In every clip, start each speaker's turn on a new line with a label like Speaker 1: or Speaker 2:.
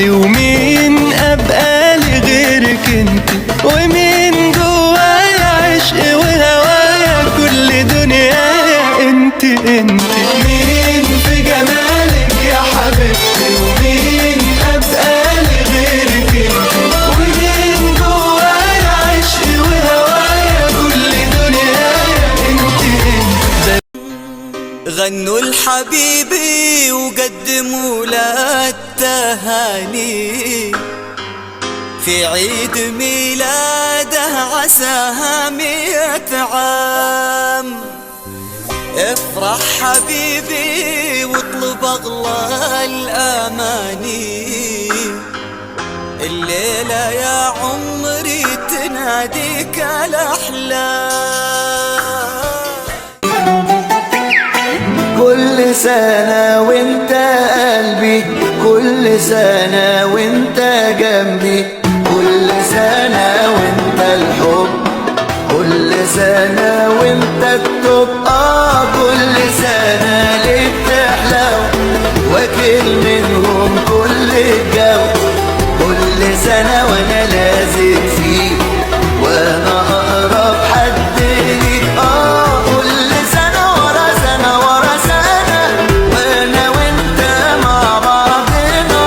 Speaker 1: ومين ابقى لي غيرك انت، ومين جوايا عشق وهوايا كل دنيايا انت انت. مين في جمالك يا حبيبتي، ومين ابقى لي غيرك انت، ومين جوايا عشق وهوايا كل دنيايا انت انت.
Speaker 2: غنوا لحبيبي وقدموا له التهاني في عيد ميلاده عساها 100 عام. افرح حبيبي واطلب اغلى الاماني، الليلة يا عمري تناديك الاحلام.
Speaker 3: كل سنة وانت قلبي، كل سنة وانت جنبي، كل سنة وانت الحب، كل سنة وانت التوب. كل سنة ليه بتحلو واكل منهم كل الجو، كل سنة وانا لازق فيك وانا اقرب حد ليك. كل سنة ورا سنة ورا سنة وانا وانت مع بعضنا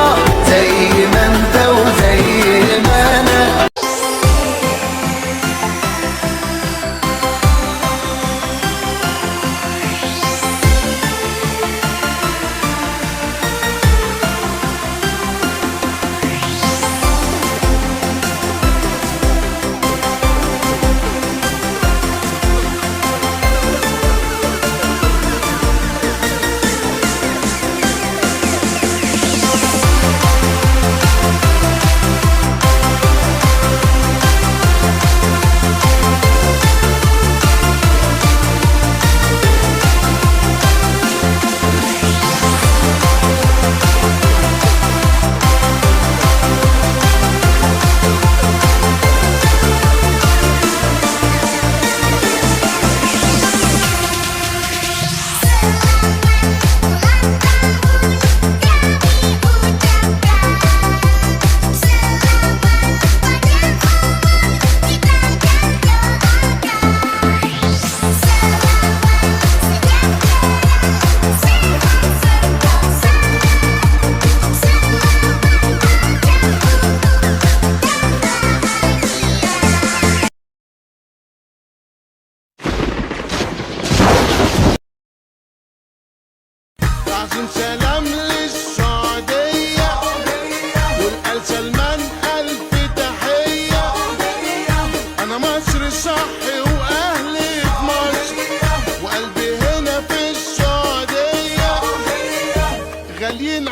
Speaker 3: زي ما انت وزي ما انا.
Speaker 4: عشان سلام للسعودية والآل سلمان ألف تحية. أنا مصري صحي وأهلي في مصر وقلبي هنا في السعودية، غاليين